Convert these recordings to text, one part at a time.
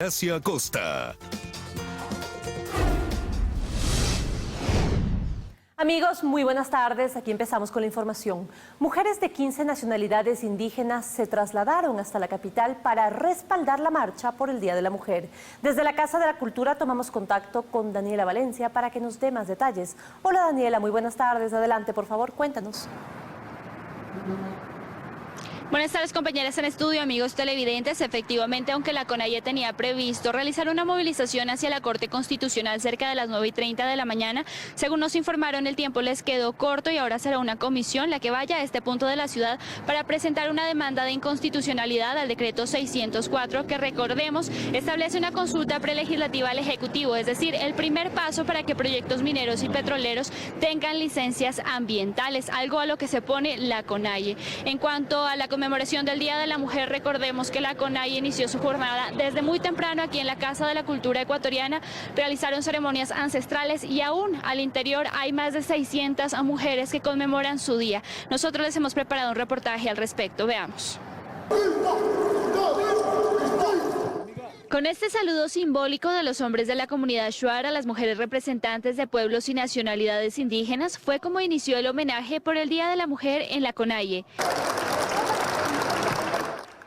Hacia Costa. Amigos, muy buenas tardes. Aquí empezamos con la información. Mujeres de 15 nacionalidades indígenas se trasladaron hasta la capital para respaldar la marcha por el Día de la Mujer. Desde la Casa de la Cultura tomamos contacto con Daniela Valencia para que nos dé más detalles. Hola Daniela, muy buenas tardes. Adelante, por favor, cuéntanos. Buenas tardes, compañeras en estudio, amigos televidentes. Efectivamente, aunque la CONAIE tenía previsto realizar una movilización hacia la Corte Constitucional cerca de las 9:30 de la mañana, según nos informaron, el tiempo les quedó corto y ahora será una comisión la que vaya a este punto de la ciudad para presentar una demanda de inconstitucionalidad al decreto 604, que recordemos establece una consulta prelegislativa al Ejecutivo, es decir, el primer paso para que proyectos mineros y petroleros tengan licencias ambientales, algo a lo que se pone la CONAIE. En cuanto a la conmemoración del Día de la Mujer, recordemos que la CONAIE inició su jornada desde muy temprano aquí en la Casa de la Cultura Ecuatoriana. Realizaron ceremonias ancestrales y aún al interior hay más de 600 mujeres que conmemoran su día. Nosotros les hemos preparado un reportaje al respecto. Veamos. Con este saludo simbólico de los hombres de la comunidad Shuar a las mujeres representantes de pueblos y nacionalidades indígenas fue como inició el homenaje por el Día de la Mujer en la CONAIE.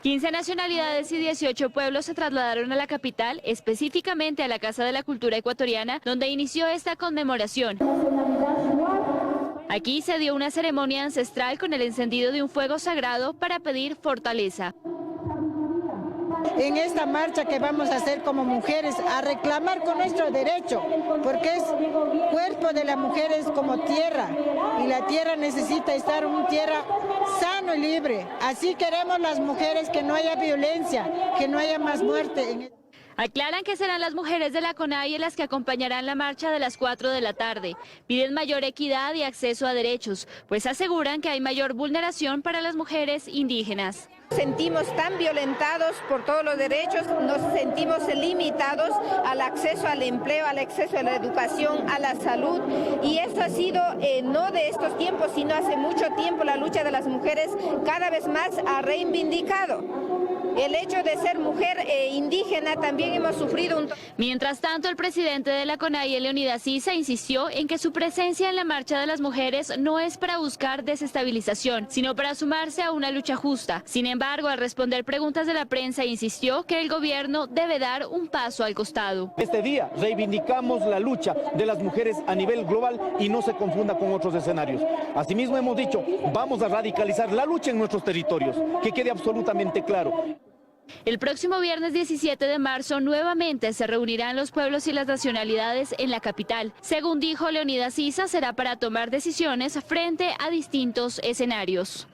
15 nacionalidades y 18 pueblos se trasladaron a la capital, específicamente a la Casa de la Cultura Ecuatoriana, donde inició esta conmemoración. Aquí se dio una ceremonia ancestral con el encendido de un fuego sagrado para pedir fortaleza. En esta marcha que vamos a hacer como mujeres, a reclamar con nuestro derecho, porque es cuerpo de las mujeres como tierra, y la tierra necesita estar en una tierra sano y libre. Así queremos las mujeres que no haya violencia, que no haya más muerte. Aclaran que serán las mujeres de la CONAIE las que acompañarán la marcha de las 4 de la tarde. Piden mayor equidad y acceso a derechos, pues aseguran que hay mayor vulneración para las mujeres indígenas. Sentimos tan violentados por todos los derechos, nos sentimos limitados al acceso al empleo, al acceso a la educación, a la salud, y esto ha sido no de estos tiempos, sino hace mucho tiempo la lucha de las mujeres cada vez más ha reivindicado. El hecho de ser mujer indígena también hemos sufrido un... Mientras tanto, el presidente de la CONAIE, Leonidas Issa, insistió en que su presencia en la marcha de las mujeres no es para buscar desestabilización, sino para sumarse a una lucha justa. Sin embargo, al responder preguntas de la prensa, insistió que el gobierno debe dar un paso al costado. Este día reivindicamos la lucha de las mujeres a nivel global y no se confunda con otros escenarios. Asimismo hemos dicho, vamos a radicalizar la lucha en nuestros territorios, que quede absolutamente claro. El próximo viernes 17 de marzo nuevamente se reunirán los pueblos y las nacionalidades en la capital. Según dijo Leonidas Issa, será para tomar decisiones frente a distintos escenarios.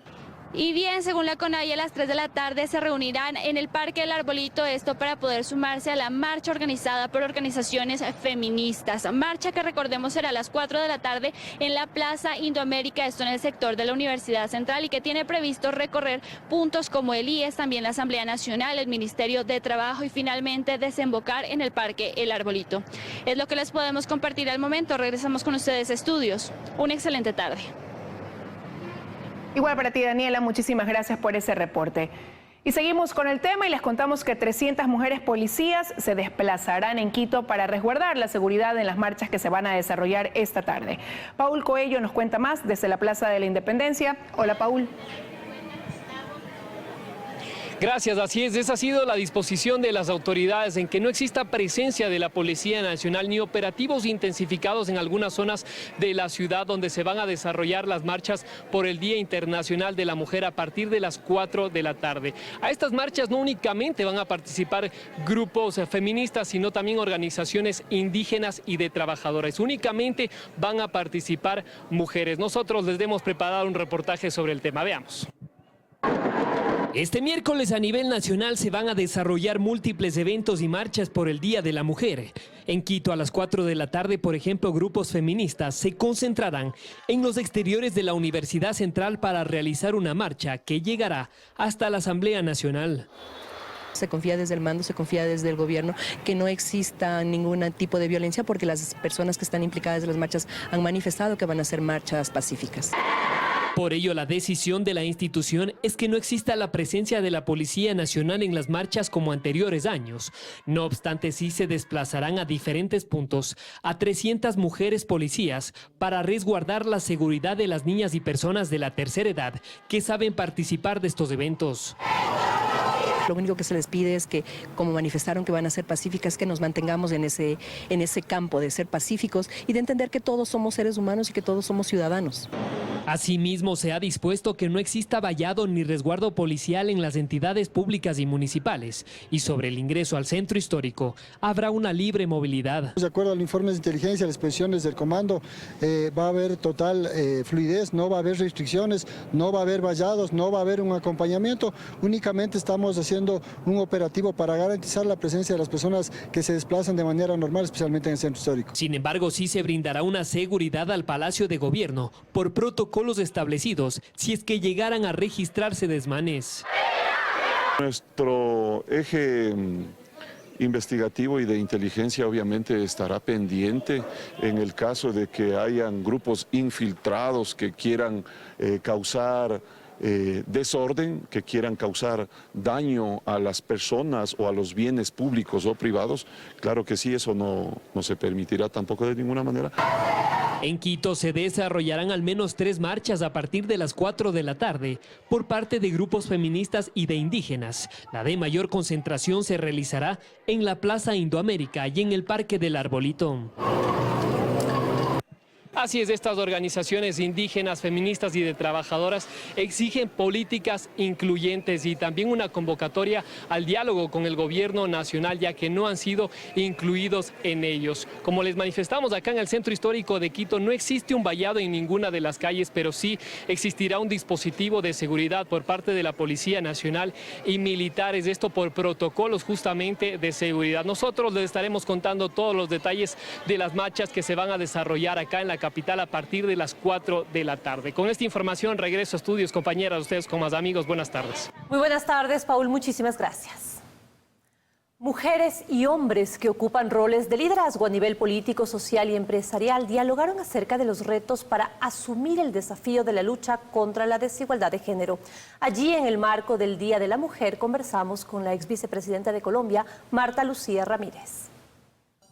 Y bien, según la CONAIE, a las 3 de la tarde se reunirán en el Parque El Arbolito, esto para poder sumarse a la marcha organizada por organizaciones feministas. Marcha que, recordemos, será a las 4 de la tarde en la Plaza Indoamérica, esto en el sector de la Universidad Central, y que tiene previsto recorrer puntos como el IES, también la Asamblea Nacional, el Ministerio de Trabajo y finalmente desembocar en el Parque El Arbolito. Es lo que les podemos compartir al momento. Regresamos con ustedes a estudios. Una excelente tarde. Igual para ti, Daniela, muchísimas gracias por ese reporte. Y seguimos con el tema y les contamos que 300 mujeres policías se desplazarán en Quito para resguardar la seguridad en las marchas que se van a desarrollar esta tarde. Paul Coello nos cuenta más desde la Plaza de la Independencia. Hola, Paul. Gracias, así es. Esa ha sido la disposición de las autoridades en que no exista presencia de la Policía Nacional ni operativos intensificados en algunas zonas de la ciudad donde se van a desarrollar las marchas por el Día Internacional de la Mujer a partir de las 4 de la tarde. A estas marchas no únicamente van a participar grupos feministas, sino también organizaciones indígenas y de trabajadoras. Únicamente van a participar mujeres. Nosotros les hemos preparado un reportaje sobre el tema. Veamos. Este miércoles a nivel nacional se van a desarrollar múltiples eventos y marchas por el Día de la Mujer. En Quito a las 4 de la tarde, por ejemplo, grupos feministas se concentrarán en los exteriores de la Universidad Central para realizar una marcha que llegará hasta la Asamblea Nacional. Se confía desde el mando, se confía desde el gobierno que no exista ningún tipo de violencia porque las personas que están implicadas en las marchas han manifestado que van a ser marchas pacíficas. Por ello, la decisión de la institución es que no exista la presencia de la Policía Nacional en las marchas como anteriores años. No obstante, sí se desplazarán a diferentes puntos a 300 mujeres policías para resguardar la seguridad de las niñas y personas de la tercera edad que saben participar de estos eventos. Lo único que se les pide es que, como manifestaron que van a ser pacíficas, que nos mantengamos en ese campo de ser pacíficos y de entender que todos somos seres humanos y que todos somos ciudadanos. Asimismo, se ha dispuesto que no exista vallado ni resguardo policial en las entidades públicas y municipales. Y sobre el ingreso al centro histórico, habrá una libre movilidad. De acuerdo al informe de inteligencia, las posiciones del comando, va a haber total fluidez, no va a haber restricciones, no va a haber vallados, no va a haber un acompañamiento. Únicamente estamos haciendo un operativo para garantizar la presencia de las personas que se desplazan de manera normal, especialmente en el centro histórico. Sin embargo, sí se brindará una seguridad al Palacio de Gobierno por protocolos establecidos si es que llegaran a registrarse desmanes. Nuestro eje investigativo y de inteligencia obviamente estará pendiente en el caso de que hayan grupos infiltrados que quieran causar desorden, que quieran causar daño a las personas o a los bienes públicos o privados. Claro que sí, eso no se permitirá tampoco de ninguna manera. En Quito se desarrollarán al menos 3 marchas a partir de las 4 de la tarde por parte de grupos feministas y de indígenas. La de mayor concentración se realizará en la Plaza Indoamérica y en el Parque del Arbolito. Así es, estas organizaciones indígenas, feministas y de trabajadoras exigen políticas incluyentes y también una convocatoria al diálogo con el gobierno nacional, ya que no han sido incluidos en ellos. Como les manifestamos acá en el centro histórico de Quito, no existe un vallado en ninguna de las calles, pero sí existirá un dispositivo de seguridad por parte de la Policía Nacional y militares, esto por protocolos justamente de seguridad. Nosotros les estaremos contando todos los detalles de las marchas que se van a desarrollar acá en la capital a partir de las 4 de la tarde. Con esta información regreso a estudios, compañeras, ustedes con más amigos, buenas tardes. Muy buenas tardes, Paul, muchísimas gracias. Mujeres y hombres que ocupan roles de liderazgo a nivel político, social y empresarial dialogaron acerca de los retos para asumir el desafío de la lucha contra la desigualdad de género. Allí, en el marco del Día de la Mujer, conversamos con la ex vicepresidenta de Colombia, Marta Lucía Ramírez.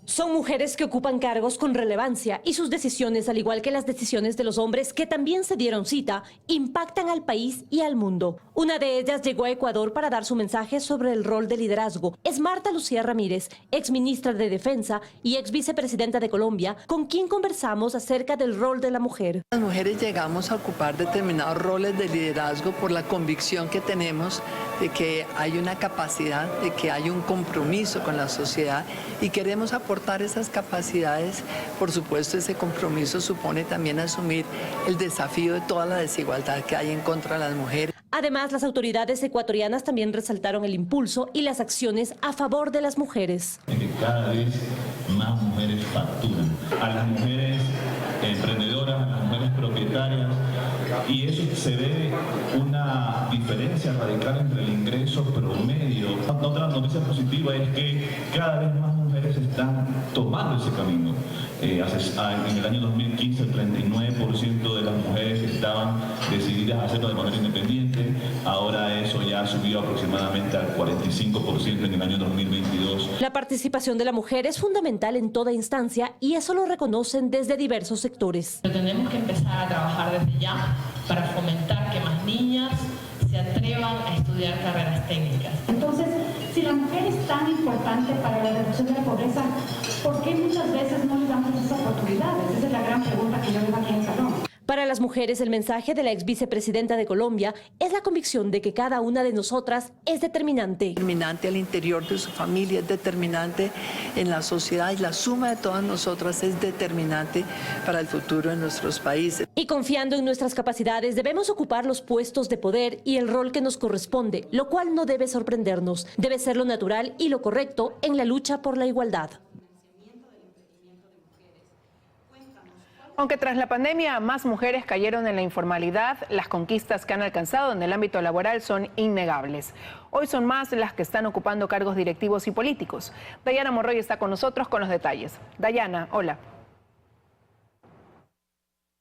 Son mujeres que ocupan cargos con relevancia y sus decisiones, al igual que las decisiones de los hombres que también se dieron cita, impactan al país y al mundo. Una de ellas llegó a Ecuador para dar su mensaje sobre el rol de liderazgo. Es Marta Lucía Ramírez, ex ministra de Defensa y ex vicepresidenta de Colombia, con quien conversamos acerca del rol de la mujer. Las mujeres llegamos a ocupar determinados roles de liderazgo por la convicción que tenemos de que hay una capacidad, de que hay un compromiso con la sociedad y queremos aportar esas capacidades. Por supuesto, ese compromiso supone también asumir el desafío de toda la desigualdad que hay en contra de las mujeres. Además, las autoridades ecuatorianas también resaltaron el impulso y las acciones a favor de las mujeres. Cada vez más mujeres facturan. A las mujeres emprendedoras, a las mujeres propietarias, y eso se debe a una diferencia radical entre el ingreso promedio. Otra noticia positiva es que cada vez más mujeres están tomando ese camino. En el año 2015 el 39% de las mujeres estaban decididas a hacerlo de manera independiente, ahora eso ya ha subido aproximadamente al 45% en el año 2022. La participación de la mujer es fundamental en toda instancia y eso lo reconocen desde diversos sectores. Tenemos que empezar a trabajar desde ya para fomentar que más niñas se atrevan a estudiar carreras técnicas. Entonces, si la mujer es tan importante para la reducción de la pobreza, ¿por qué muchas veces no le damos esas oportunidades? Esa es la gran pregunta que yo veo aquí en el salón. Para las mujeres, el mensaje de la ex vicepresidenta de Colombia es la convicción de que cada una de nosotras es determinante. Determinante al interior de su familia, es determinante en la sociedad y la suma de todas nosotras es determinante para el futuro de nuestros países. Y confiando en nuestras capacidades, debemos ocupar los puestos de poder y el rol que nos corresponde, lo cual no debe sorprendernos. Debe ser lo natural y lo correcto en la lucha por la igualdad. Aunque tras la pandemia más mujeres cayeron en la informalidad, las conquistas que han alcanzado en el ámbito laboral son innegables. Hoy son más las que están ocupando cargos directivos y políticos. Dayana Morroy está con nosotros con los detalles. Dayana, hola.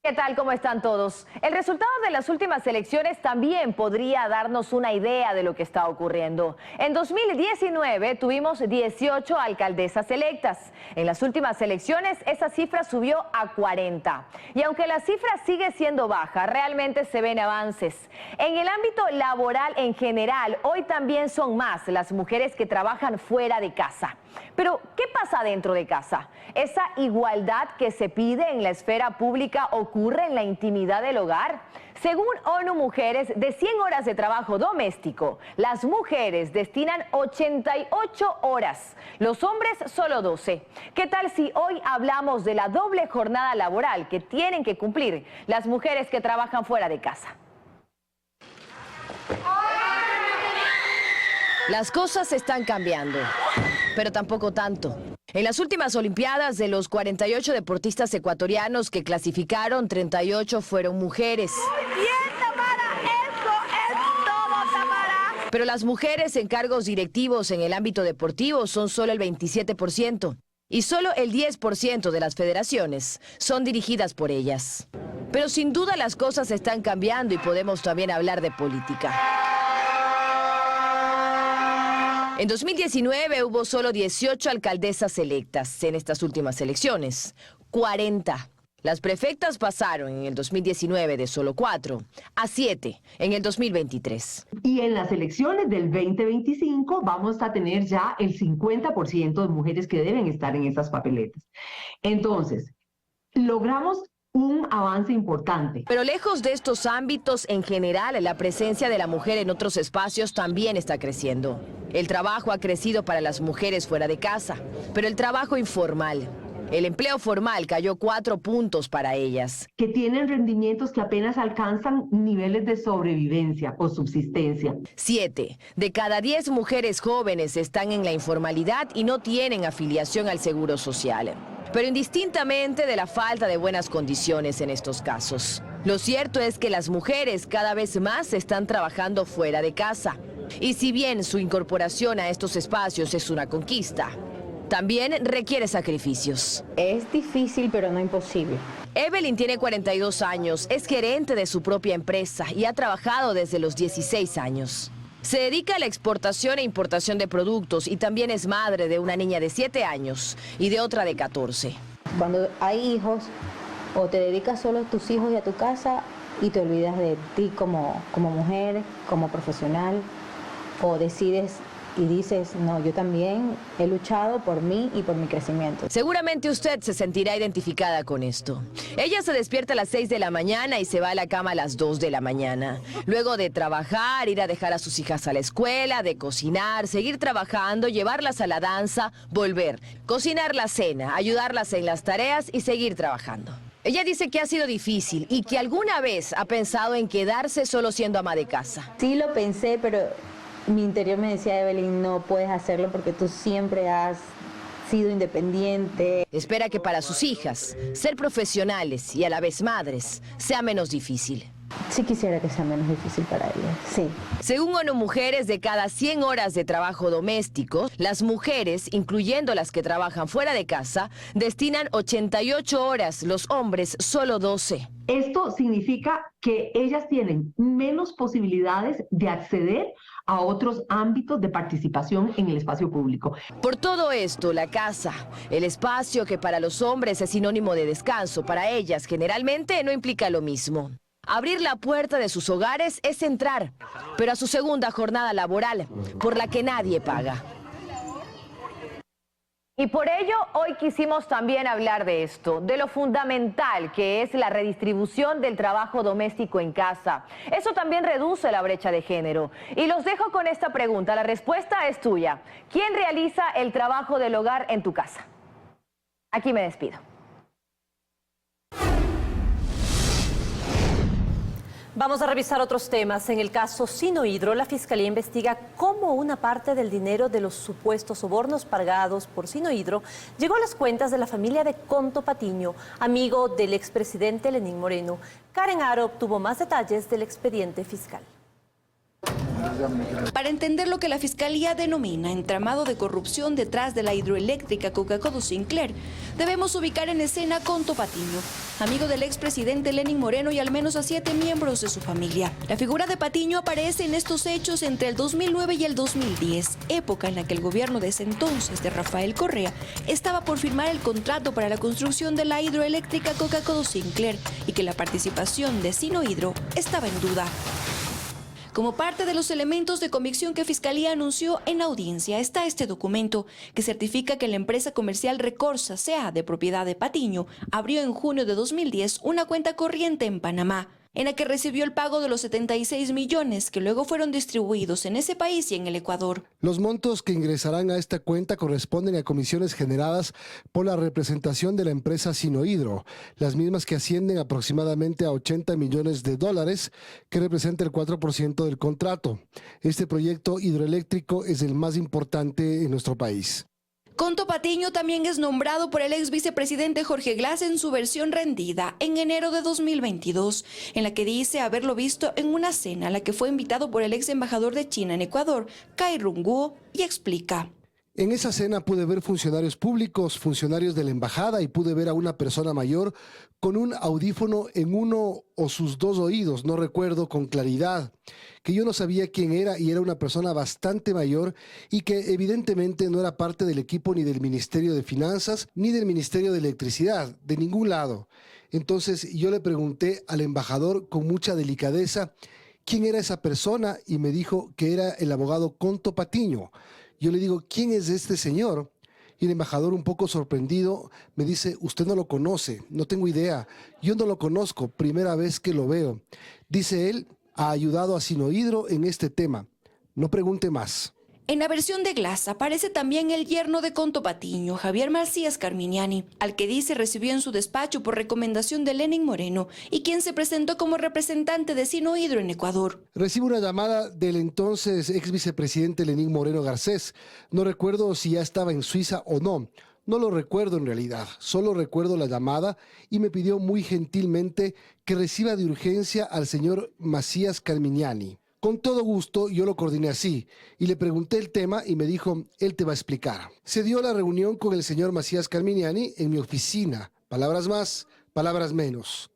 ¿Qué tal? ¿Cómo están todos? El resultado de las últimas elecciones también podría darnos una idea de lo que está ocurriendo. En 2019 tuvimos 18 alcaldesas electas. En las últimas elecciones esa cifra subió a 40. Y aunque la cifra sigue siendo baja, realmente se ven avances. En el ámbito laboral en general, hoy también son más las mujeres que trabajan fuera de casa. Pero, ¿qué pasa dentro de casa? ¿Esa igualdad que se pide en la esfera pública ocurre en la intimidad del hogar? Según ONU Mujeres, de 100 horas de trabajo doméstico, las mujeres destinan 88 horas, los hombres solo 12. ¿Qué tal si hoy hablamos de la doble jornada laboral que tienen que cumplir las mujeres que trabajan fuera de casa? Las cosas están cambiando, pero tampoco tanto. En las últimas Olimpiadas, de los 48 deportistas ecuatorianos que clasificaron, 38 fueron mujeres. ¡Muy bien, Tamara! ¡Eso es todo, Tamara! Pero las mujeres en cargos directivos en el ámbito deportivo son solo el 27%. Y solo el 10% de las federaciones son dirigidas por ellas. Pero sin duda las cosas están cambiando y podemos también hablar de política. En 2019 hubo solo 18 alcaldesas electas en estas últimas elecciones, 40. Las prefectas pasaron en el 2019 de solo 4 a 7 en el 2023. Y en las elecciones del 2025 vamos a tener ya el 50% de mujeres que deben estar en esas papeletas. Entonces, logramos un avance importante. Pero lejos de estos ámbitos, en general, la presencia de la mujer en otros espacios también está creciendo. El trabajo ha crecido para las mujeres fuera de casa, pero el trabajo informal, el empleo formal cayó 4 puntos para ellas. Que tienen rendimientos que apenas alcanzan niveles de sobrevivencia o subsistencia. 7 de cada 10 mujeres jóvenes están en la informalidad y no tienen afiliación al Seguro Social. Pero indistintamente de la falta de buenas condiciones en estos casos, lo cierto es que las mujeres cada vez más están trabajando fuera de casa. Y si bien su incorporación a estos espacios es una conquista, también requiere sacrificios. Es difícil, pero no imposible. Evelyn tiene 42 años, es gerente de su propia empresa y ha trabajado desde los 16 años. Se dedica a la exportación e importación de productos y también es madre de una niña de 7 años y de otra de 14. Cuando hay hijos, o te dedicas solo a tus hijos y a tu casa y te olvidas de ti como mujer, como profesional, o decides y dices, no, yo también he luchado por mí y por mi crecimiento. Seguramente usted se sentirá identificada con esto. Ella se despierta a las 6 de la mañana y se va a la cama a las 2 de la mañana. Luego de trabajar, ir a dejar a sus hijas a la escuela, de cocinar, seguir trabajando, llevarlas a la danza, volver, cocinar la cena, ayudarlas en las tareas y seguir trabajando. Ella dice que ha sido difícil y que alguna vez ha pensado en quedarse solo siendo ama de casa. Sí lo pensé, pero mi interior me decía, Evelyn, no puedes hacerlo porque tú siempre has sido independiente. Espera que para sus hijas, ser profesionales y a la vez madres, sea menos difícil. Sí quisiera que sea menos difícil para ellas, sí. Según ONU Mujeres, de cada 100 horas de trabajo doméstico, las mujeres, incluyendo las que trabajan fuera de casa, destinan 88 horas, los hombres solo 12. Esto significa que ellas tienen menos posibilidades de acceder a otros ámbitos de participación en el espacio público. Por todo esto, la casa, el espacio que para los hombres es sinónimo de descanso, para ellas generalmente no implica lo mismo. Abrir la puerta de sus hogares es entrar, pero a su segunda jornada laboral, por la que nadie paga. Y por ello, hoy quisimos también hablar de esto, de lo fundamental que es la redistribución del trabajo doméstico en casa. Eso también reduce la brecha de género. Y los dejo con esta pregunta, la respuesta es tuya. ¿Quién realiza el trabajo del hogar en tu casa? Aquí me despido. Vamos a revisar otros temas. En el caso Sinohydro, la Fiscalía investiga cómo una parte del dinero de los supuestos sobornos pagados por Sinohydro llegó a las cuentas de la familia de Conto Patiño, amigo del expresidente Lenín Moreno. Karen Aro obtuvo más detalles del expediente fiscal. Para entender lo que la Fiscalía denomina entramado de corrupción detrás de la hidroeléctrica Coca-Cola Sinclair, debemos ubicar en escena a Conto Patiño, amigo del expresidente Lenín Moreno y al menos a 7 miembros de su familia. La figura de Patiño aparece en estos hechos entre el 2009 y el 2010, época en la que el gobierno de ese entonces de Rafael Correa estaba por firmar el contrato para la construcción de la hidroeléctrica Coca-Cola Sinclair y que la participación de Sinohydro estaba en duda. Como parte de los elementos de convicción que Fiscalía anunció en audiencia está este documento que certifica que la empresa comercial Recorsa S.A. de propiedad de Patiño abrió en junio de 2010 una cuenta corriente en Panamá, en la que recibió el pago de los 76 millones que luego fueron distribuidos en ese país y en el Ecuador. Los montos que ingresarán a esta cuenta corresponden a comisiones generadas por la representación de la empresa Sinohydro, las mismas que ascienden aproximadamente a $80 millones, que representa el 4% del contrato. Este proyecto hidroeléctrico es el más importante en nuestro país. Conto Patiño también es nombrado por el ex vicepresidente Jorge Glass en su versión rendida en enero de 2022, en la que dice haberlo visto en una cena a la que fue invitado por el ex embajador de China en Ecuador, Cai Runguo, y explica. En esa cena pude ver funcionarios públicos, funcionarios de la embajada y pude ver a una persona mayor con un audífono en uno o sus 2 oídos, no recuerdo con claridad, que yo no sabía quién era y era una persona bastante mayor y que evidentemente no era parte del equipo ni del Ministerio de Finanzas ni del Ministerio de Electricidad, de ningún lado. Entonces yo le pregunté al embajador con mucha delicadeza quién era esa persona y me dijo que era el abogado Conto Patiño. Yo le digo, ¿quién es este señor? Y el embajador, un poco sorprendido, me dice, usted no lo conoce, no tengo idea, yo no lo conozco, primera vez que lo veo. Dice él, ha ayudado a Sinohydro en este tema, no pregunte más. En la versión de Glass aparece también el yerno de Conto Patiño, Javier Macías Carminiani, al que dice recibió en su despacho por recomendación de Lenín Moreno y quien se presentó como representante de Sinohydro en Ecuador. Recibo una llamada del entonces ex vicepresidente Lenín Moreno Garcés. No recuerdo si ya estaba en Suiza o no. No lo recuerdo en realidad, solo recuerdo la llamada y me pidió muy gentilmente que reciba de urgencia al señor Macías Carminiani. Con todo gusto, yo lo coordiné así y le pregunté el tema y me dijo, él te va a explicar. Se dio la reunión con el señor Macías Carminiani en mi oficina. Palabras más, palabras menos.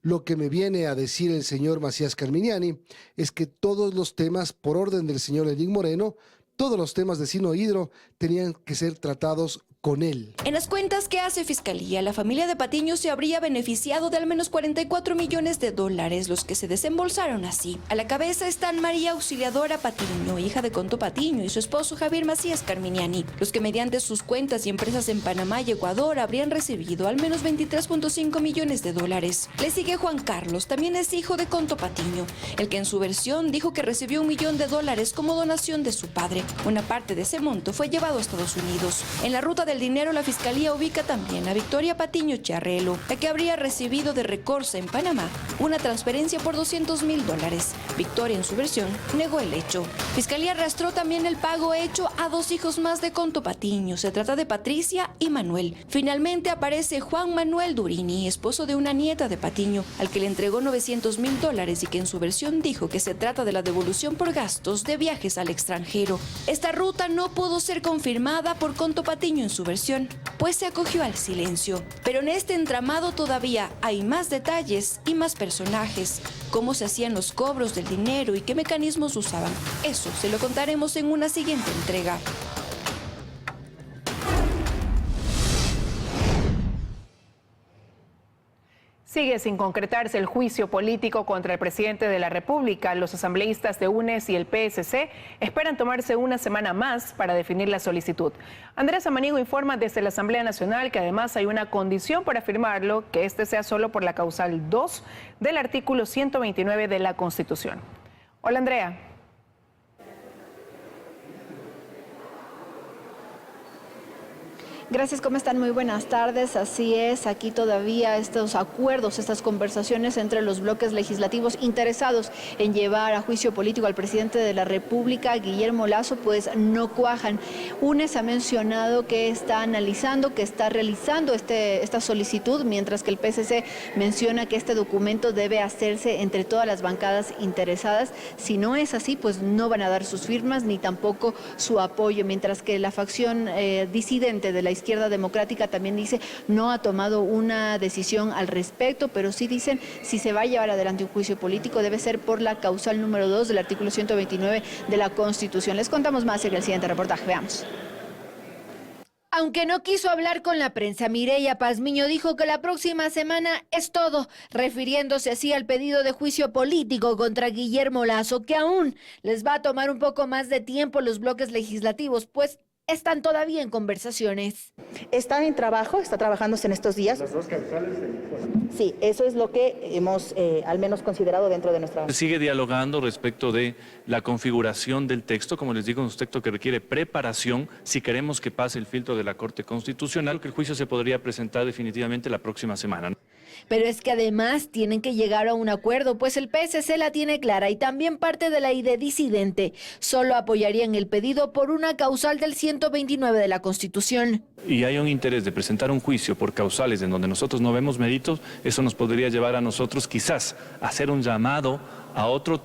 Lo que me viene a decir el señor Macías Carminiani es que todos los temas, por orden del señor Lenín Moreno, todos los temas de Sinohydro tenían que ser tratados con él. En las cuentas que hace Fiscalía, la familia de Patiño se habría beneficiado de al menos 44 millones de dólares, los que se desembolsaron así. A la cabeza están María Auxiliadora Patiño, hija de Conto Patiño, y su esposo Javier Macías Carminiani, los que mediante sus cuentas y empresas en Panamá y Ecuador habrían recibido al menos 23.5 millones de dólares. Le sigue Juan Carlos, también es hijo de Conto Patiño, el que en su versión dijo que recibió $1 millón como donación de su padre. Una parte de ese monto fue llevado a Estados Unidos. En la ruta del dinero, la Fiscalía ubica también a Victoria Patiño Charrelo, la que habría recibido de Recorsa en Panamá una transferencia por $200.000. Victoria, en su versión, negó el hecho. Fiscalía arrastró también el pago hecho a 2 hijos más de Conto Patiño. Se trata de Patricia y Manuel. Finalmente aparece Juan Manuel Durini, esposo de una nieta de Patiño, al que le entregó $900.000 y que en su versión dijo que se trata de la devolución por gastos de viajes al extranjero. Esta ruta no pudo ser confirmada por Conto Patiño en su versión, pues se acogió al silencio. Pero en este entramado todavía hay más detalles y más personajes. Cómo se hacían los cobros del dinero y qué mecanismos usaban. Eso se lo contaremos en una siguiente entrega. Sigue sin concretarse el juicio político contra el presidente de la República. Los asambleístas de UNES y el PSC esperan tomarse una semana más para definir la solicitud. Andrés Samaniego informa desde la Asamblea Nacional que además hay una condición para firmarlo, que este sea solo por la causal 2 del artículo 129 de la Constitución. Hola, Andrea. Gracias, ¿cómo están? Muy buenas tardes. Así es, aquí todavía estos acuerdos, estas conversaciones entre los bloques legislativos interesados en llevar a juicio político al presidente de la República, Guillermo Lasso, pues no cuajan. UNES ha mencionado que está analizando, que está realizando esta solicitud, mientras que el PSC menciona que este documento debe hacerse entre todas las bancadas interesadas. Si no es así, pues no van a dar sus firmas ni tampoco su apoyo, mientras que la facción disidente de la izquierda democrática también dice no ha tomado una decisión al respecto, pero sí dicen si se va a llevar adelante un juicio político debe ser por la causal número 2 del artículo 129 de la Constitución. Les contamos más en el siguiente reportaje, veamos. Aunque no quiso hablar con la prensa, Mireya Pazmiño dijo que la próxima semana es todo, refiriéndose así al pedido de juicio político contra Guillermo Lasso, que aún les va a tomar un poco más de tiempo los bloques legislativos, pues están todavía en conversaciones. Está en trabajo, está trabajándose en estos días. Las dos causales. Sí, eso es lo que hemos al menos considerado dentro de nuestra... Sigue dialogando respecto de la configuración del texto, como les digo, es un texto que requiere preparación si queremos que pase el filtro de la Corte Constitucional, que el juicio se podría presentar definitivamente la próxima semana. Pero es que además tienen que llegar a un acuerdo, pues el PSC la tiene clara y también parte de la ID disidente. Solo apoyarían el pedido por una causal del 129 de la Constitución. Y hay un interés de presentar un juicio por causales en donde nosotros no vemos méritos, eso nos podría llevar a nosotros quizás a hacer un llamado a otro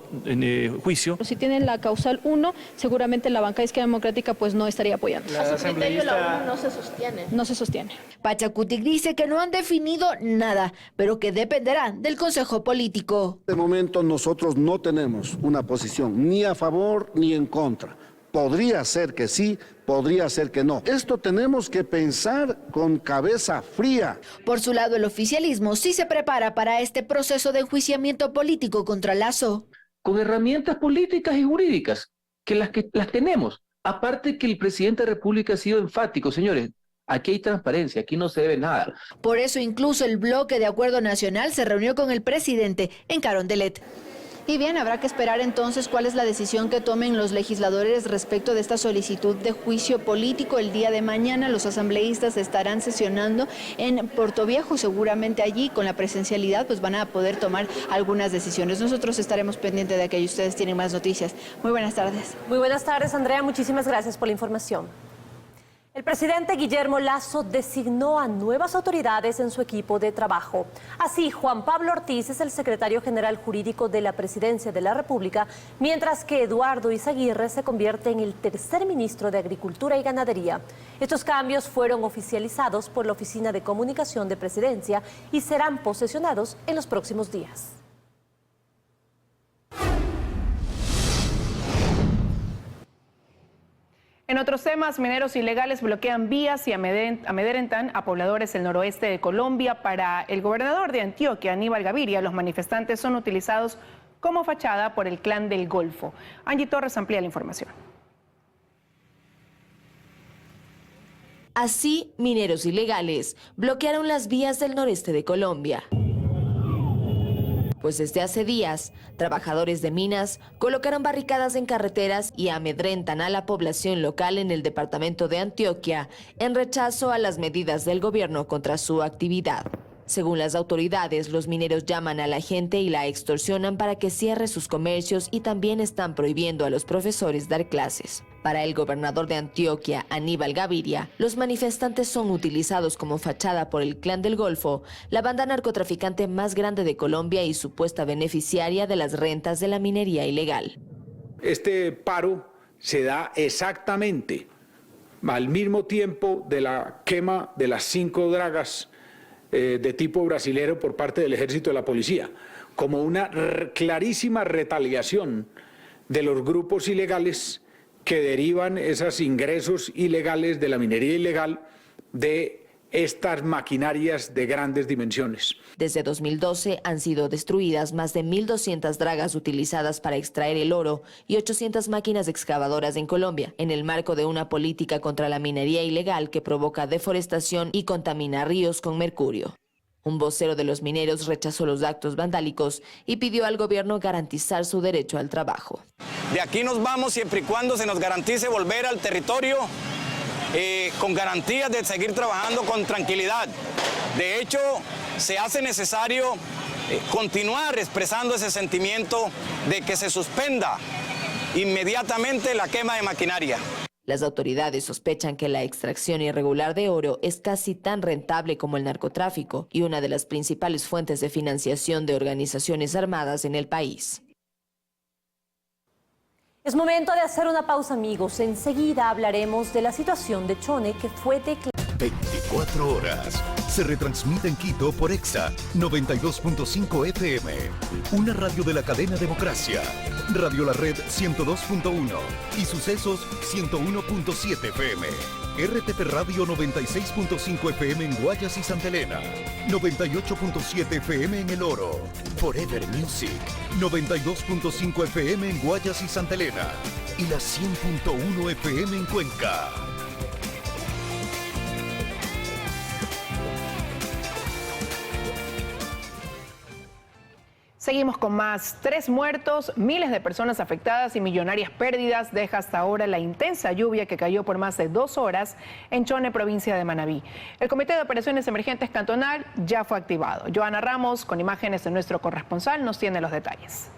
juicio. Si tienen la causal 1, seguramente la bancada izquierda democrática pues no estaría apoyando. A su criterio la 1 no se sostiene. No se sostiene. Pachacutic dice que no han definido nada, pero que dependerá del Consejo Político. De momento nosotros no tenemos una posición ni a favor ni en contra. Podría ser que sí, podría ser que no. Esto tenemos que pensar con cabeza fría. Por su lado, el oficialismo sí se prepara para este proceso de enjuiciamiento político contra Lasso. Con herramientas políticas y jurídicas, que las tenemos. Aparte que el presidente de la República ha sido enfático, señores. Aquí hay transparencia, aquí no se debe nada. Por eso incluso el bloque de Acuerdo Nacional se reunió con el presidente en Carondelet. Y bien, habrá que esperar entonces cuál es la decisión que tomen los legisladores respecto de esta solicitud de juicio político. El día de mañana los asambleístas estarán sesionando en Portoviejo, seguramente allí con la presencialidad pues van a poder tomar algunas decisiones. Nosotros estaremos pendientes de aquello. Ustedes tienen más noticias. Muy buenas tardes. Muy buenas tardes, Andrea. Muchísimas gracias por la información. El presidente Guillermo Lasso designó a nuevas autoridades en su equipo de trabajo. Así, Juan Pablo Ortiz es el secretario general jurídico de la Presidencia de la República, mientras que Eduardo Izaguirre se convierte en el tercer ministro de Agricultura y Ganadería. Estos cambios fueron oficializados por la Oficina de Comunicación de Presidencia y serán posesionados en los próximos días. En otros temas, mineros ilegales bloquean vías y amedrentan a pobladores del noroeste de Colombia. Para el gobernador de Antioquia, Aníbal Gaviria, los manifestantes son utilizados como fachada por el Clan del Golfo. Angie Torres amplía la información. Así, mineros ilegales bloquearon las vías del noreste de Colombia. Pues desde hace días, trabajadores de minas colocaron barricadas en carreteras y amedrentan a la población local en el departamento de Antioquia en rechazo a las medidas del gobierno contra su actividad. Según las autoridades, los mineros llaman a la gente y la extorsionan para que cierre sus comercios y también están prohibiendo a los profesores dar clases. Para el gobernador de Antioquia, Aníbal Gaviria, los manifestantes son utilizados como fachada por el Clan del Golfo, la banda narcotraficante más grande de Colombia y supuesta beneficiaria de las rentas de la minería ilegal. Este paro se da exactamente al mismo tiempo de la quema de las 5 dragas de tipo brasilero por parte del ejército y la policía, como una clarísima retaliación de los grupos ilegales que derivan esos ingresos ilegales de la minería ilegal de estas maquinarias de grandes dimensiones. Desde 2012 han sido destruidas más de 1.200 dragas utilizadas para extraer el oro y 800 máquinas excavadoras en Colombia, en el marco de una política contra la minería ilegal que provoca deforestación y contamina ríos con mercurio. Un vocero de los mineros rechazó los actos vandálicos y pidió al gobierno garantizar su derecho al trabajo. De aquí nos vamos siempre y cuando se nos garantice volver al territorio con garantías de seguir trabajando con tranquilidad. De hecho, se hace necesario continuar expresando ese sentimiento de que se suspenda inmediatamente la quema de maquinaria. Las autoridades sospechan que la extracción irregular de oro es casi tan rentable como el narcotráfico y una de las principales fuentes de financiación de organizaciones armadas en el país. Es momento de hacer una pausa, amigos. Enseguida hablaremos de la situación de Chone, que fue declarada 24 horas. Se retransmite en Quito por Exa 92.5 FM. Una radio de la cadena Democracia. Radio La Red 102.1 y Sucesos 101.7 FM. RTP Radio 96.5 FM en Guayas y Santa Elena. 98.7 FM en El Oro. Forever Music 92.5 FM en Guayas y Santa Elena. Y la 100.1 FM en Cuenca. Seguimos con más. 3 muertos, miles de personas afectadas y millonarias pérdidas deja hasta ahora la intensa lluvia que cayó por más de 2 horas en Chone, provincia de Manabí. El Comité de Operaciones Emergentes Cantonal ya fue activado. Joana Ramos, con imágenes de nuestro corresponsal, nos tiene los detalles.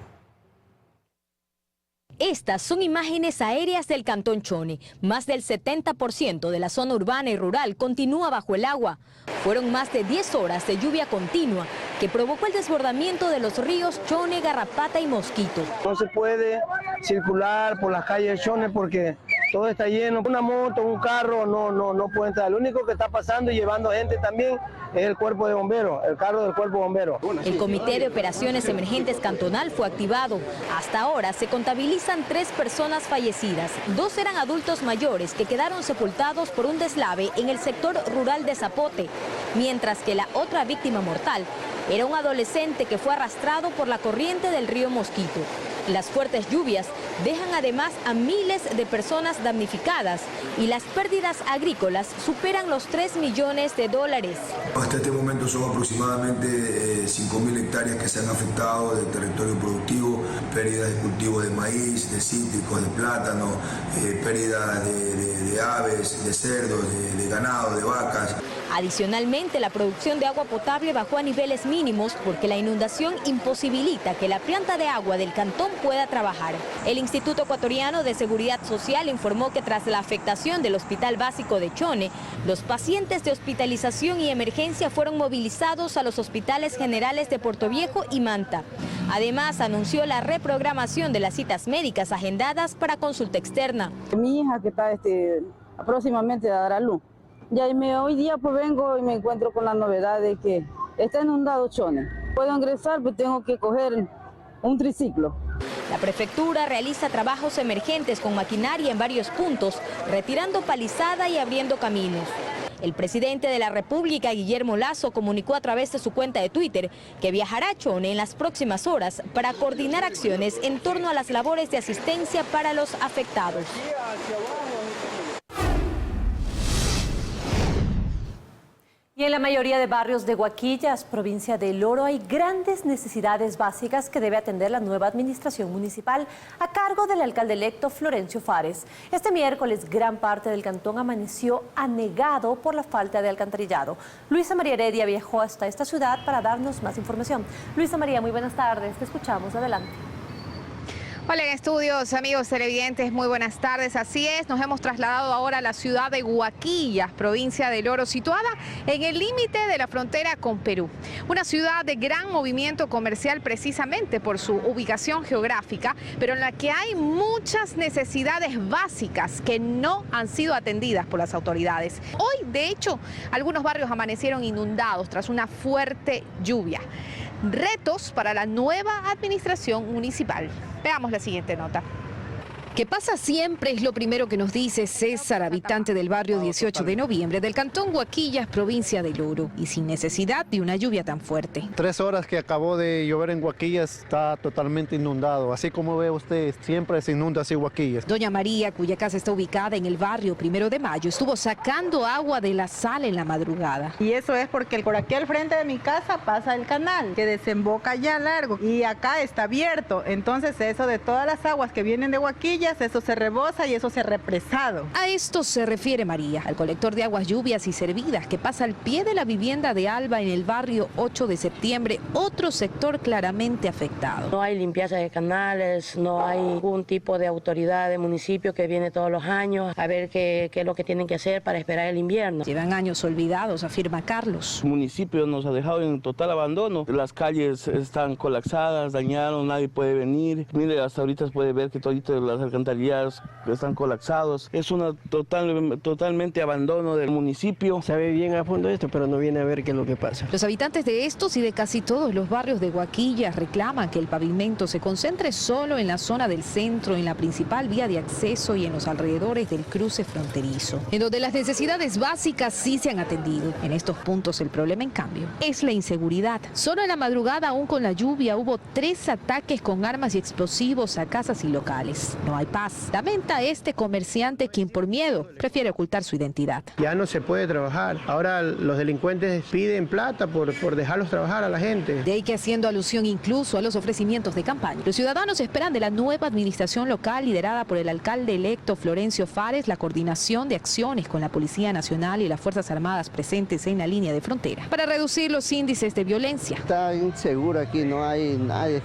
Estas son imágenes aéreas del Cantón Chone. Más del 70% de la zona urbana y rural continúa bajo el agua. Fueron más de 10 horas de lluvia continua que provocó el desbordamiento de los ríos Chone, Garrapata y Mosquito. No se puede circular por las calles de Chone porque todo está lleno. Una moto, un carro no puede entrar. Lo único que está pasando y llevando gente también es el cuerpo de bomberos, el carro del cuerpo de bomberos. El Comité de Operaciones Emergentes Cantonal fue activado. Hasta ahora se contabilizan 3 personas fallecidas. 2 eran adultos mayores que quedaron sepultados por un deslave en el sector rural de Zapote, mientras que la otra víctima mortal era un adolescente que fue arrastrado por la corriente del río Mosquito. Las fuertes lluvias dejan además a miles de personas damnificadas y las pérdidas agrícolas superan los $3 millones. Hasta este momento son aproximadamente 5.000 hectáreas que se han afectado del territorio productivo, pérdidas de cultivos de maíz, de cítricos, de plátano, pérdidas de aves, de cerdos, de ganado, de vacas. Adicionalmente, la producción de agua potable bajó a niveles mínimos porque la inundación imposibilita que la planta de agua del cantón pueda trabajar. El Instituto Ecuatoriano de Seguridad Social informó que tras la afectación del Hospital Básico de Chone, los pacientes de hospitalización y emergencia fueron movilizados a los hospitales generales de Portoviejo y Manta. Además, anunció la reprogramación de las citas médicas agendadas para consulta externa. Mi hija que está próximamente a dar a luz. Ya hoy día pues vengo y me encuentro con la novedad de que está inundado Chone. Puedo ingresar, pues tengo que coger un triciclo. La prefectura realiza trabajos emergentes con maquinaria en varios puntos, retirando palizada y abriendo caminos. El presidente de la República, Guillermo Lasso, comunicó a través de su cuenta de Twitter que viajará a Chone en las próximas horas para coordinar acciones en torno a las labores de asistencia para los afectados. Y en la mayoría de barrios de Huaquillas, provincia de El Oro, hay grandes necesidades básicas que debe atender la nueva administración municipal a cargo del alcalde electo Florencio Fares. Este miércoles, gran parte del cantón amaneció anegado por la falta de alcantarillado. Luisa María Heredia viajó hasta esta ciudad para darnos más información. Luisa María, muy buenas tardes, te escuchamos, adelante. Hola en estudios, amigos televidentes, muy buenas tardes. Así es, nos hemos trasladado ahora a la ciudad de Huaquillas, provincia del Oro, situada en el límite de la frontera con Perú. Una ciudad de gran movimiento comercial precisamente por su ubicación geográfica, pero en la que hay muchas necesidades básicas que no han sido atendidas por las autoridades. Hoy, de hecho, algunos barrios amanecieron inundados tras una fuerte lluvia. Retos para la nueva administración municipal. Veamos la siguiente nota. ¿Qué pasa siempre? Es lo primero que nos dice César, habitante del barrio 18 de noviembre del cantón Huaquillas, provincia del Oro, y sin necesidad de una lluvia tan fuerte. 3 horas que acabó de llover en Huaquillas, está totalmente inundado. Así como ve usted, siempre se inunda así Huaquillas. Doña María, cuya casa está ubicada en el barrio 1 de Mayo, estuvo sacando agua de la sal en la madrugada. Y eso es porque por aquí al frente de mi casa pasa el canal, que desemboca ya largo, y acá está abierto. Entonces eso de todas las aguas que vienen de Huaquillas, Guaquillas, eso se rebosa y eso se ha represado. A esto se refiere María, al colector de aguas lluvias y servidas que pasa al pie de la vivienda de Alba en el barrio 8 de septiembre, otro sector claramente afectado. No hay limpieza de canales, no hay ningún tipo de autoridad de municipio que viene todos los años a ver qué es lo que tienen que hacer para esperar el invierno. Llevan años olvidados, afirma Carlos. El municipio nos ha dejado en total abandono. Las calles están colapsadas, dañaron, nadie puede venir. Mire, hasta ahorita puede ver que todas las alcantarillas están colapsados. Es un totalmente abandono del municipio. Sabe bien a fondo esto, pero no viene a ver qué es lo que pasa. Los habitantes de estos y de casi todos los barrios de Guaquillas reclaman que el pavimento se concentre solo en la zona del centro, en la principal vía de acceso y en los alrededores del cruce fronterizo, en donde las necesidades básicas sí se han atendido. En estos puntos el problema, en cambio, es la inseguridad. Solo en la madrugada, aún con la lluvia, hubo 3 ataques con armas y explosivos a casas y locales. No hay paz. Lamenta este comerciante, quien por miedo prefiere ocultar su identidad. Ya no se puede trabajar. Ahora los delincuentes piden plata por dejarlos trabajar a la gente. De ahí que, haciendo alusión incluso a los ofrecimientos de campaña, los ciudadanos esperan de la nueva administración local liderada por el alcalde electo Florencio Fares la coordinación de acciones con la Policía Nacional y las Fuerzas Armadas presentes en la línea de frontera para reducir los índices de violencia. Está inseguro aquí, no hay nadie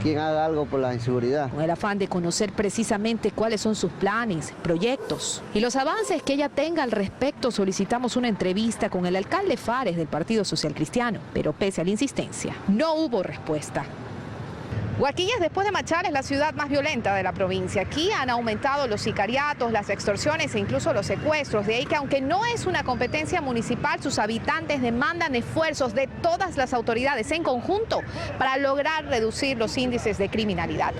quien haga algo por la inseguridad. Con el afán de conocer precisamente cuáles son sus planes, proyectos y los avances que ella tenga al respecto, solicitamos una entrevista con el alcalde Fares del Partido Social Cristiano, pero pese a la insistencia, no hubo respuesta. Guaquillas, después de Machar, es la ciudad más violenta de la provincia. Aquí han aumentado los sicariatos, las extorsiones e incluso los secuestros. De ahí que, aunque no es una competencia municipal, sus habitantes demandan esfuerzos de todas las autoridades en conjunto para lograr reducir los índices de criminalidad.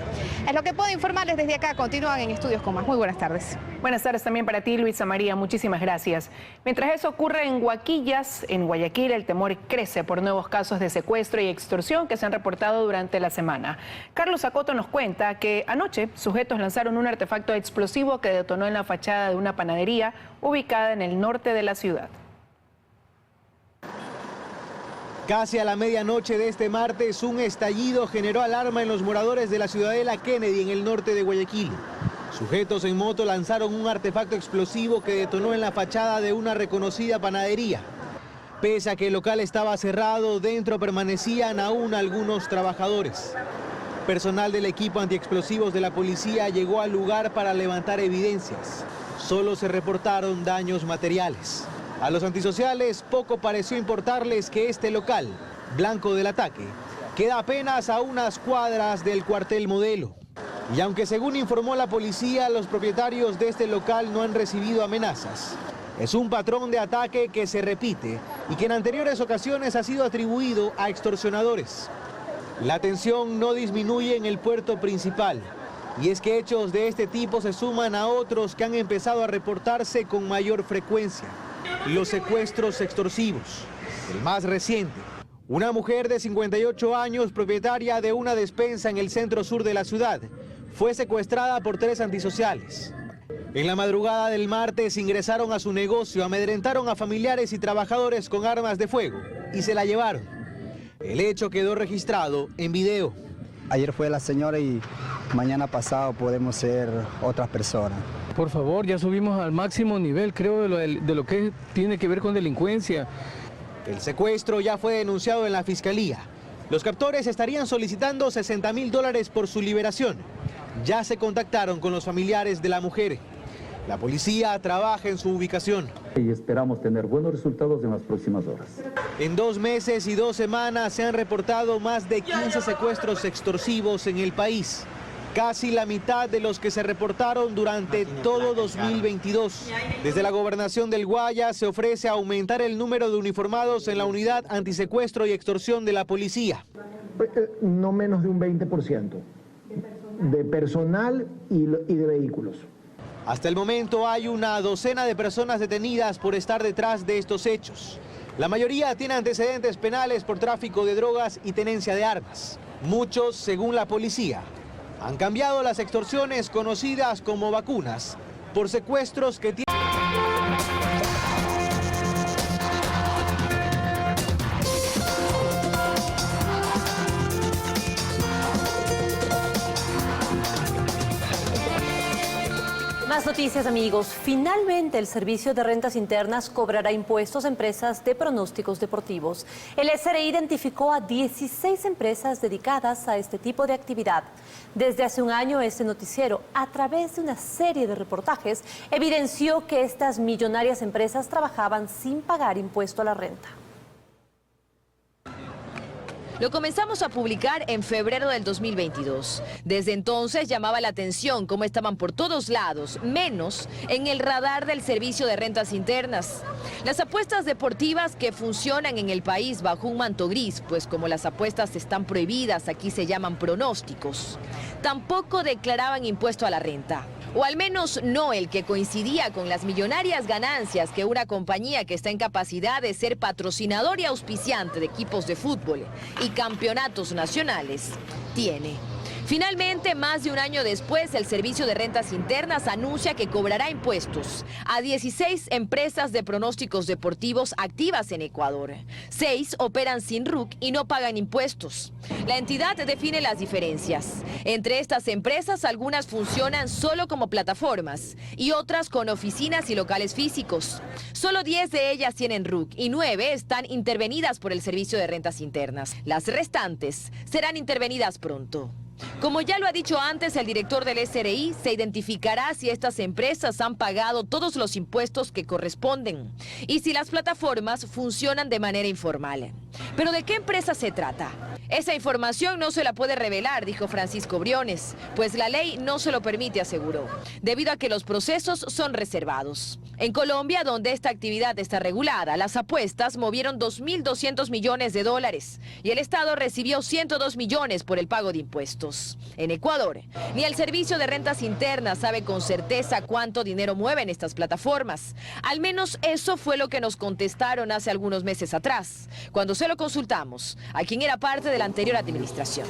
Es lo que puedo informarles desde acá. Continúan en Estudios con Más. Muy buenas tardes. Buenas tardes también para ti, Luisa María. Muchísimas gracias. Mientras eso ocurre en Guaquillas, en Guayaquil, el temor crece por nuevos casos de secuestro y extorsión que se han reportado durante la semana. Carlos Acoto nos cuenta que anoche sujetos lanzaron un artefacto explosivo que detonó en la fachada de una panadería ubicada en el norte de la ciudad. Casi a la medianoche de este martes, un estallido generó alarma en los moradores de la Ciudadela Kennedy, en el norte de Guayaquil. Sujetos en moto lanzaron un artefacto explosivo que detonó en la fachada de una reconocida panadería. Pese a que el local estaba cerrado, dentro permanecían aún algunos trabajadores. Personal del equipo antiexplosivos de la policía llegó al lugar para levantar evidencias. Solo se reportaron daños materiales. A los antisociales poco pareció importarles que este local, blanco del ataque, queda apenas a unas cuadras del cuartel Modelo. Y aunque, según informó la policía, los propietarios de este local no han recibido amenazas, es un patrón de ataque que se repite y que en anteriores ocasiones ha sido atribuido a extorsionadores. La tensión no disminuye en el puerto principal, y es que hechos de este tipo se suman a otros que han empezado a reportarse con mayor frecuencia: los secuestros extorsivos. El más reciente, una mujer de 58 años, propietaria de una despensa en el centro sur de la ciudad, fue secuestrada por 3 antisociales. En la madrugada del martes ingresaron a su negocio, amedrentaron a familiares y trabajadores con armas de fuego y se la llevaron. El hecho quedó registrado en video. Ayer fue la señora y mañana pasado podemos ser otras personas. Por favor, ya subimos al máximo nivel, creo, de lo que tiene que ver con delincuencia. El secuestro ya fue denunciado en la fiscalía. Los captores estarían solicitando $60.000 por su liberación. Ya se contactaron con los familiares de la mujer. La policía trabaja en su ubicación. Y esperamos tener buenos resultados en las próximas horas. En 2 meses y 2 semanas se han reportado más de 15 secuestros extorsivos en el país. Casi la mitad de los que se reportaron durante todo 2022. Desde la gobernación del Guayas se ofrece aumentar el número de uniformados en la unidad antisecuestro y extorsión de la policía. No menos de un 20% de personal y de vehículos. Hasta el momento hay una docena de personas detenidas por estar detrás de estos hechos. La mayoría tiene antecedentes penales por tráfico de drogas y tenencia de armas. Muchos, según la policía, han cambiado las extorsiones conocidas como vacunas por secuestros que tienen... Buenas noticias, amigos. Finalmente el Servicio de Rentas Internas cobrará impuestos a empresas de pronósticos deportivos. El SRI identificó a 16 empresas dedicadas a este tipo de actividad. Desde hace un año, este noticiero, a través de una serie de reportajes, evidenció que estas millonarias empresas trabajaban sin pagar impuesto a la renta. Lo comenzamos a publicar en febrero del 2022. Desde entonces llamaba la atención cómo estaban por todos lados, menos en el radar del Servicio de Rentas Internas. Las apuestas deportivas que funcionan en el país bajo un manto gris, pues como las apuestas están prohibidas, aquí se llaman pronósticos, tampoco declaraban impuesto a la renta. O al menos no el que coincidía con las millonarias ganancias que una compañía que está en capacidad de ser patrocinador y auspiciante de equipos de fútbol y campeonatos nacionales tiene. Finalmente, más de un año después, el Servicio de Rentas Internas anuncia que cobrará impuestos a 16 empresas de pronósticos deportivos activas en Ecuador. 6 operan sin RUC y no pagan impuestos. La entidad define las diferencias. Entre estas empresas, algunas funcionan solo como plataformas y otras con oficinas y locales físicos. Solo 10 de ellas tienen RUC y 9 están intervenidas por el Servicio de Rentas Internas. Las restantes serán intervenidas pronto. Como ya lo ha dicho antes el director del SRI, se identificará si estas empresas han pagado todos los impuestos que corresponden y si las plataformas funcionan de manera informal. ¿Pero de qué empresa se trata? Esa información no se la puede revelar, dijo Francisco Briones, pues la ley no se lo permite, aseguró, debido a que los procesos son reservados. En Colombia, donde esta actividad está regulada, las apuestas movieron 2.200 millones de dólares y el Estado recibió 102 millones por el pago de impuestos. En Ecuador, ni el Servicio de Rentas Internas sabe con certeza cuánto dinero mueven estas plataformas. Al menos eso fue lo que nos contestaron hace algunos meses atrás, cuando se lo consultamos a quien era parte de la anterior administración.